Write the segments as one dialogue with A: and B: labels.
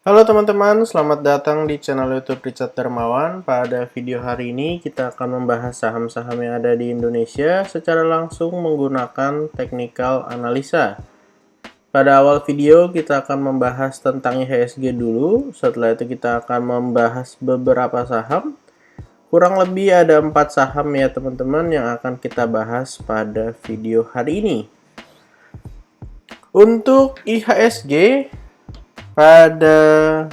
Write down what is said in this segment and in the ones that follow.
A: Halo teman-teman, selamat datang di channel YouTube Richard Dermawan. Pada video hari ini kita akan membahas saham-saham yang ada di Indonesia secara langsung menggunakan technical analisa. Pada awal video kita akan membahas tentang IHSG dulu, setelah itu kita akan membahas beberapa saham. Kurang lebih ada 4 saham ya teman-teman yang akan kita bahas pada video hari ini. Untuk IHSG, pada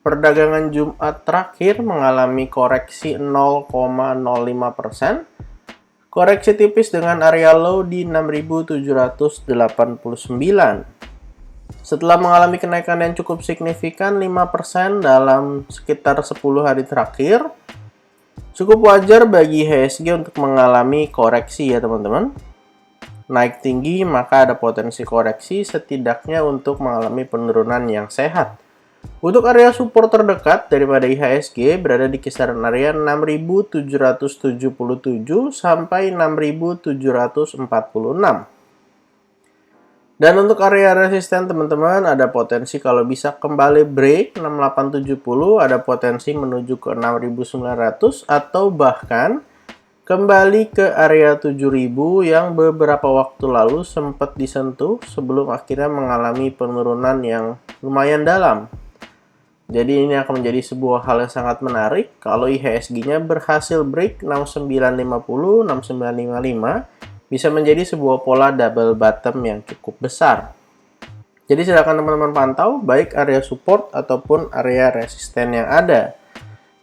A: perdagangan Jumat terakhir mengalami koreksi 0,05%. Koreksi tipis dengan area low di 6.789. Setelah mengalami kenaikan yang cukup signifikan 5% dalam sekitar 10 hari terakhir, cukup wajar bagi IHSG untuk mengalami koreksi ya teman-teman. Naik tinggi maka ada potensi koreksi setidaknya untuk mengalami penurunan yang sehat. Untuk area support terdekat daripada IHSG berada di kisaran area 6.777 sampai 6.746. Dan untuk area resisten teman-teman ada potensi kalau bisa kembali break 6870, ada potensi menuju ke 6.900 atau bahkan kembali ke area 7000 yang beberapa waktu lalu sempat disentuh sebelum akhirnya mengalami penurunan yang lumayan dalam. Jadi ini akan menjadi sebuah hal yang sangat menarik kalau IHSG-nya berhasil break 6950, 6955 bisa menjadi sebuah pola double bottom yang cukup besar. Jadi silakan teman-teman pantau baik area support ataupun area resisten yang ada.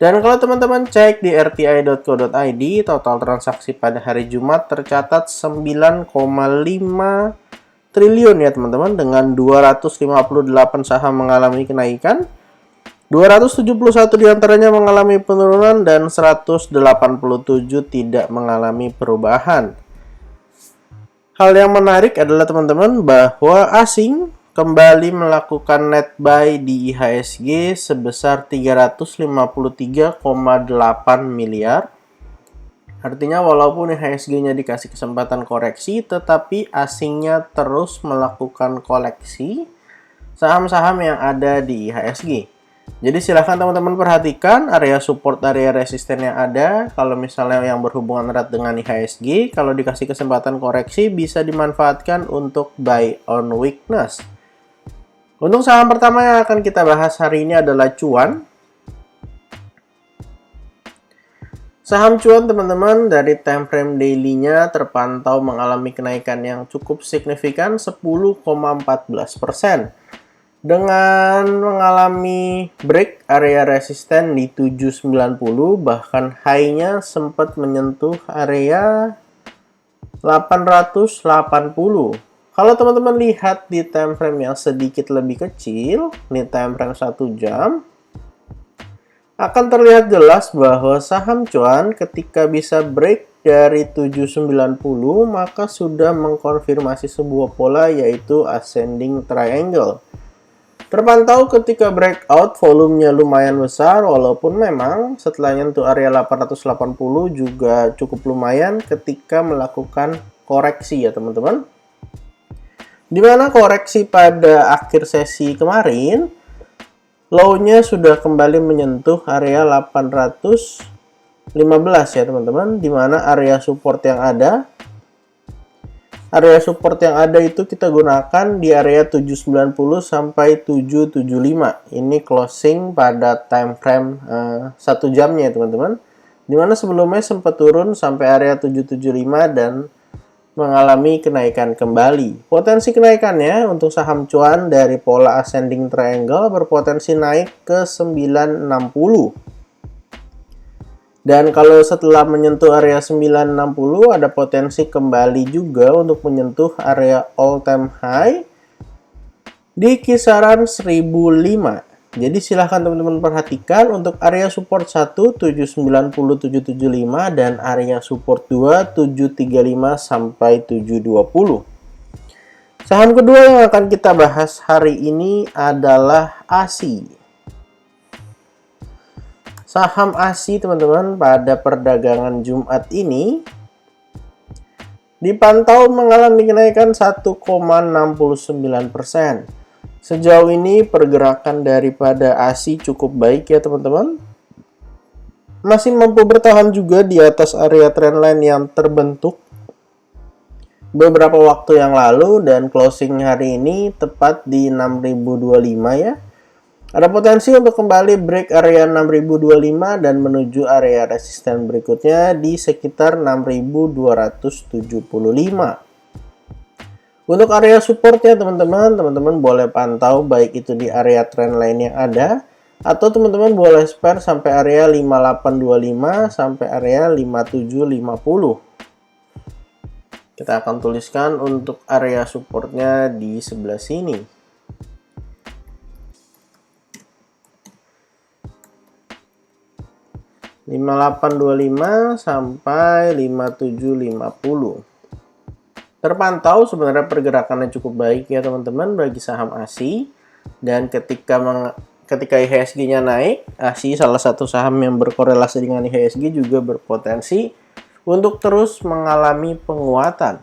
A: Dan kalau teman-teman cek di rti.co.id, total transaksi pada hari Jumat tercatat 9,5 triliun ya teman-teman, dengan 258 saham mengalami kenaikan, 271 diantaranya mengalami penurunan, dan 187 tidak mengalami perubahan. Hal yang menarik adalah teman-teman bahwa asing kembali melakukan net buy di IHSG sebesar 353,8 miliar. Artinya walaupun IHSG-nya dikasih kesempatan koreksi, tetapi asingnya terus melakukan koleksi saham-saham yang ada di IHSG. Jadi silahkan teman-teman perhatikan area support, area resisten yang ada. Kalau misalnya yang berhubungan erat dengan IHSG, kalau dikasih kesempatan koreksi bisa dimanfaatkan untuk buy on weakness. Untuk saham pertama yang akan kita bahas hari ini adalah Cuan. Saham Cuan teman-teman dari time frame daily-nya terpantau mengalami kenaikan yang cukup signifikan 10,14%. Dengan mengalami break area resisten di 790, bahkan high-nya sempat menyentuh area 880. Kalau teman-teman lihat di time frame yang sedikit lebih kecil, ini time frame 1 jam, akan terlihat jelas bahwa saham Cuan ketika bisa break dari 790 maka sudah mengkonfirmasi sebuah pola, yaitu ascending triangle. Terpantau ketika breakout volumenya lumayan besar, walaupun memang setelah nyentuh area 880 juga cukup lumayan ketika melakukan koreksi ya teman-teman. Dimana koreksi pada akhir sesi kemarin, low-nya sudah kembali menyentuh area 815 ya teman-teman, dimana area support yang ada itu kita gunakan di area 790 sampai 775. Ini closing pada time frame 1 jamnya ya teman-teman, dimana sebelumnya sempat turun sampai area 775 dan mengalami kenaikan kembali. Potensi kenaikannya untuk saham Cuan dari pola ascending triangle berpotensi naik ke 960. Dan kalau setelah menyentuh area 960 ada potensi kembali juga untuk menyentuh area all time high di kisaran 1005. Jadi silahkan teman-teman perhatikan untuk area support 1 790 775 dan area support 2 735 sampai 720. Saham kedua yang akan kita bahas hari ini adalah ASI. Saham ASI teman-teman pada perdagangan Jumat ini dipantau mengalami kenaikan 1,69%. Sejauh ini pergerakan daripada ASI cukup baik ya teman-teman. Masih mampu bertahan juga di atas area trendline yang terbentuk beberapa waktu yang lalu, dan closing hari ini tepat di 6025 ya. Ada potensi untuk kembali break area 6025 dan menuju area resisten berikutnya di sekitar 6275. Untuk area supportnya teman-teman boleh pantau baik itu di area trendline yang ada, atau teman-teman boleh spare sampai area 5825 sampai area 5750. Kita akan tuliskan untuk area supportnya di sebelah sini. 5825 sampai 5750. Terpantau sebenarnya pergerakannya cukup baik ya teman-teman bagi saham ASI, dan ketika IHSG-nya naik, ASI salah satu saham yang berkorelasi dengan IHSG juga berpotensi untuk terus mengalami penguatan.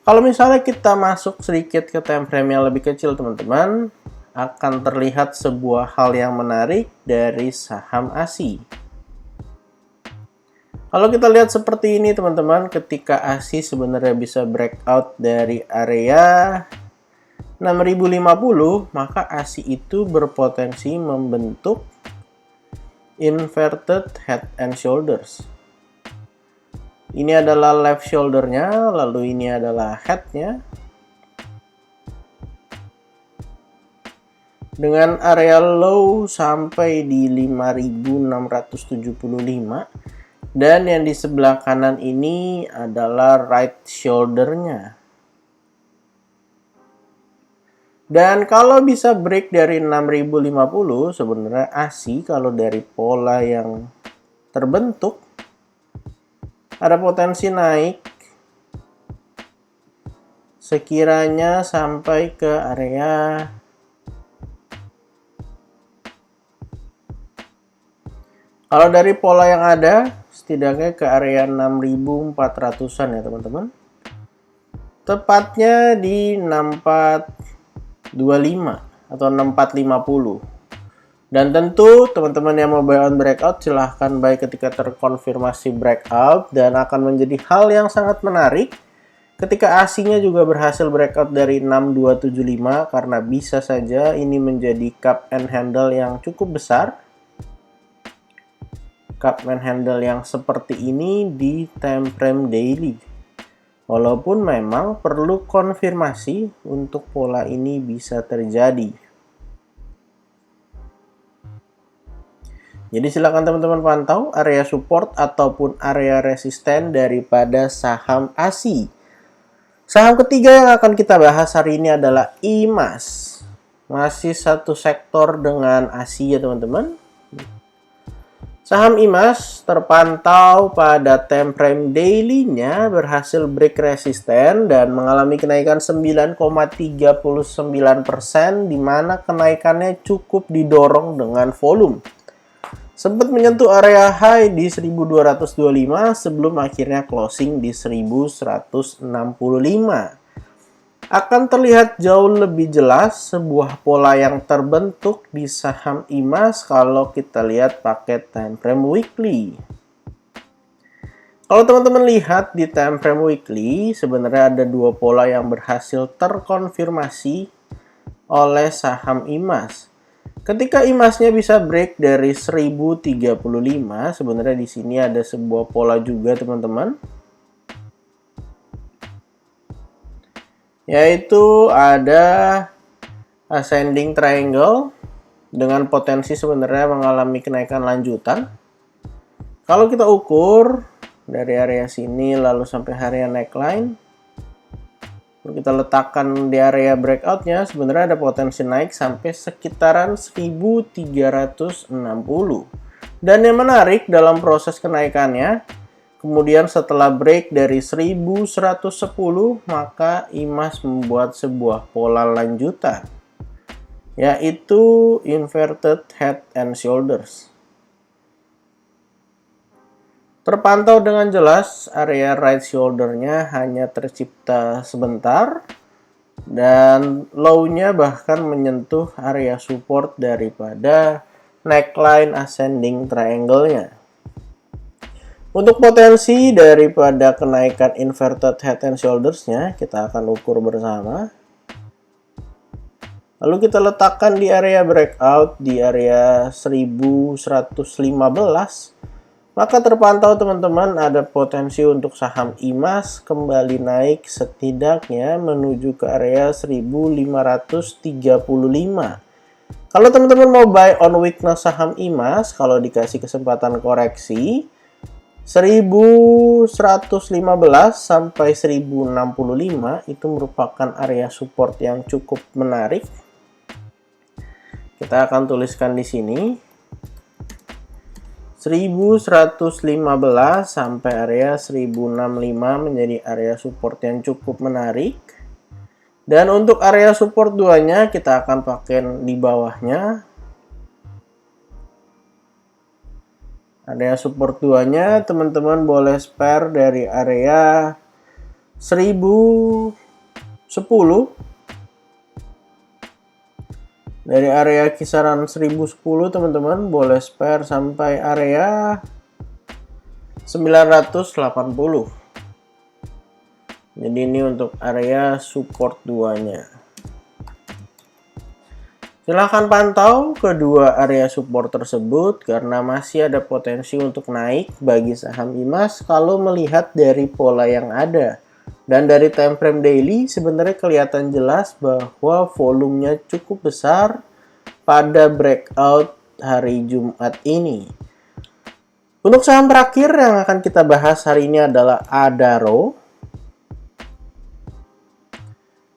A: Kalau misalnya kita masuk sedikit ke time frame yang lebih kecil teman-teman, akan terlihat sebuah hal yang menarik dari saham ASI. Kalau kita lihat seperti ini teman-teman, ketika ASI sebenarnya bisa breakout dari area 6050, maka ASI itu berpotensi membentuk inverted head and shoulders. Ini adalah left shoulder-nya, lalu ini adalah head-nya. Dengan area low sampai di 5675. Dan yang di sebelah kanan ini adalah right shoulder-nya. Dan kalau bisa break dari 6050, sebenarnya ASI kalau dari pola yang terbentuk ada potensi naik sekiranya sampai ke area kalau dari pola yang ada setidaknya ke area 6400-an ya teman-teman. Tepatnya di 6425 atau 6450. Dan tentu teman-teman yang mau buy on breakout silahkan buy ketika terkonfirmasi breakout, dan akan menjadi hal yang sangat menarik ketika ASI-nya juga berhasil breakout dari 6275, karena bisa saja ini menjadi cup and handle yang cukup besar. Cup and handle yang seperti ini di time frame daily. Walaupun memang perlu konfirmasi untuk pola ini bisa terjadi. Jadi silakan teman-teman pantau area support ataupun area resisten daripada saham ASI. Saham ketiga yang akan kita bahas hari ini adalah IMAS. Masih satu sektor dengan ASI ya teman-teman. Saham IMAS terpantau pada time frame daily-nya berhasil break resisten dan mengalami kenaikan 9,39%, di mana kenaikannya cukup didorong dengan volume. Sempat menyentuh area high di 1225 sebelum akhirnya closing di 1165. Akan terlihat jauh lebih jelas sebuah pola yang terbentuk di saham IMAS kalau kita lihat pakai time frame weekly. Kalau teman-teman lihat di time frame weekly, sebenarnya ada dua pola yang berhasil terkonfirmasi oleh saham IMAS. Ketika IMAS-nya bisa break dari 1035, sebenarnya di sini ada sebuah pola juga teman-teman. Yaitu ada ascending triangle dengan potensi sebenarnya mengalami kenaikan lanjutan. Kalau kita ukur dari area sini lalu sampai area neckline, kita letakkan di area breakoutnya, sebenarnya ada potensi naik sampai sekitaran 1360. Dan yang menarik dalam proses kenaikannya, kemudian setelah break dari 1110, maka IMAS membuat sebuah pola lanjutan, yaitu inverted head and shoulders. Terpantau dengan jelas area right shoulder-nya hanya tercipta sebentar, dan low-nya bahkan menyentuh area support daripada neckline ascending triangle-nya. Untuk potensi daripada kenaikan inverted head and shoulders-nya, kita akan ukur bersama. Lalu kita letakkan di area breakout di area 1115. Maka terpantau teman-teman ada potensi untuk saham IMAS kembali naik setidaknya menuju ke area 1535. Kalau teman-teman mau buy on weakness saham IMAS, kalau dikasih kesempatan koreksi 1115 sampai 1065 itu merupakan area support yang cukup menarik. Kita akan tuliskan di sini 1115 sampai area 1065 menjadi area support yang cukup menarik. Dan untuk area support 2-nya kita akan pakai di bawahnya. Area support 2-nya teman-teman boleh spare dari area 1010. Dari area kisaran 1010 teman-teman boleh spare sampai area 980. Jadi ini untuk area support 2-nya. Silahkan pantau kedua area support tersebut karena masih ada potensi untuk naik bagi saham IMAS kalau melihat dari pola yang ada. Dan dari time frame daily sebenarnya kelihatan jelas bahwa volumenya cukup besar pada breakout hari Jumat ini. Untuk saham terakhir yang akan kita bahas hari ini adalah Adaro.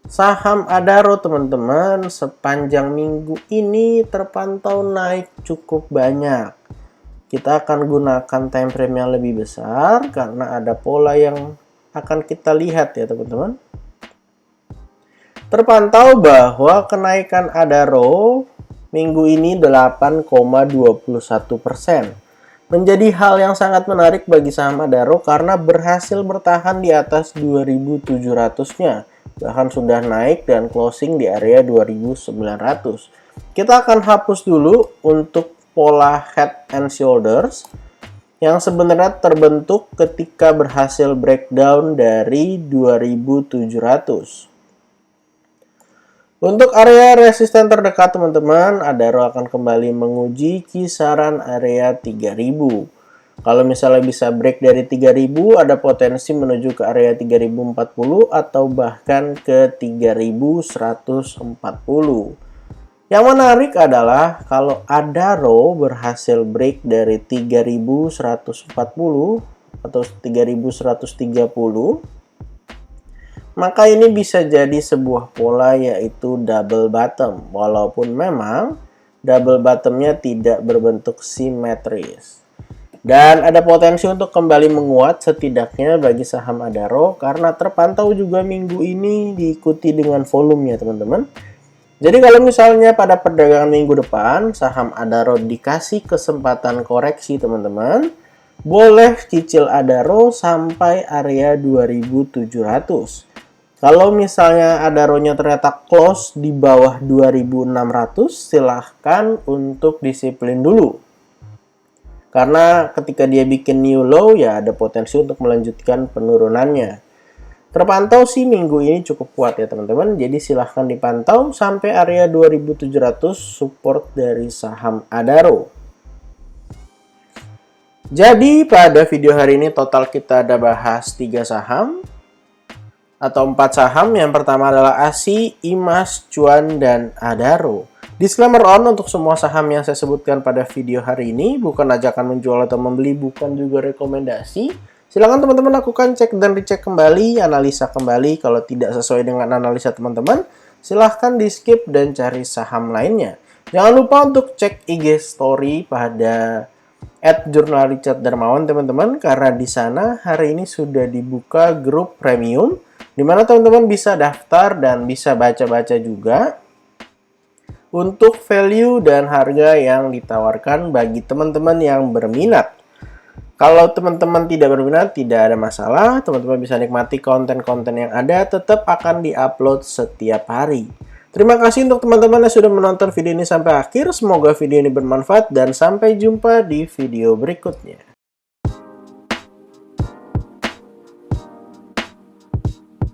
A: Saham Adaro teman-teman sepanjang minggu ini terpantau naik cukup banyak. Kita akan gunakan time frame yang lebih besar karena ada pola yang akan kita lihat ya teman-teman. Terpantau bahwa kenaikan Adaro minggu ini 8,21%. Menjadi hal yang sangat menarik bagi saham Adaro karena berhasil bertahan di atas 2.700-nya. Bahkan sudah naik dan closing di area 2.900. Kita akan hapus dulu untuk pola head and shoulders yang sebenarnya terbentuk ketika berhasil breakdown dari 2.700. Untuk area resisten terdekat teman-teman, Adaro akan kembali menguji kisaran area 3.000. Kalau misalnya bisa break dari 3.000, ada potensi menuju ke area 3.040 atau bahkan ke 3.140. Yang menarik adalah kalau Adaro berhasil break dari 3.140 atau 3.130, maka ini bisa jadi sebuah pola yaitu double bottom. Walaupun memang double bottomnya tidak berbentuk simetris. Dan ada potensi untuk kembali menguat setidaknya bagi saham Adaro karena terpantau juga minggu ini diikuti dengan volumenya teman-teman. Jadi kalau misalnya pada perdagangan minggu depan saham Adaro dikasih kesempatan koreksi teman-teman, boleh cicil Adaro sampai area 2.700. Kalau misalnya Adaro-nya ternyata close di bawah 2.600, silahkan untuk disiplin dulu. Karena ketika dia bikin new low ya ada potensi untuk melanjutkan penurunannya. Terpantau sih minggu ini cukup kuat ya teman-teman. Jadi silahkan dipantau sampai area 2.700 support dari saham Adaro. Jadi pada video hari ini total kita ada bahas 3 saham atau 4 saham. Yang pertama adalah ASI, IMAS, Cuan, dan Adaro. Disclaimer on untuk semua saham yang saya sebutkan pada video hari ini bukan ajakan menjual atau membeli, bukan juga rekomendasi. Silakan teman-teman lakukan cek dan dicek kembali, analisa kembali. Kalau tidak sesuai dengan analisa teman-teman, silahkan di skip dan cari saham lainnya. Jangan lupa untuk cek IG story pada @jurnalricharddarmawan teman-teman, karena di sana hari ini sudah dibuka grup premium di mana teman-teman bisa daftar dan bisa baca-baca juga untuk value dan harga yang ditawarkan bagi teman-teman yang berminat. Kalau teman-teman tidak berminat, tidak ada masalah. Teman-teman bisa nikmati konten-konten yang ada, tetap akan diupload setiap hari. Terima kasih untuk teman-teman yang sudah menonton video ini sampai akhir. Semoga video ini bermanfaat dan sampai jumpa di video berikutnya.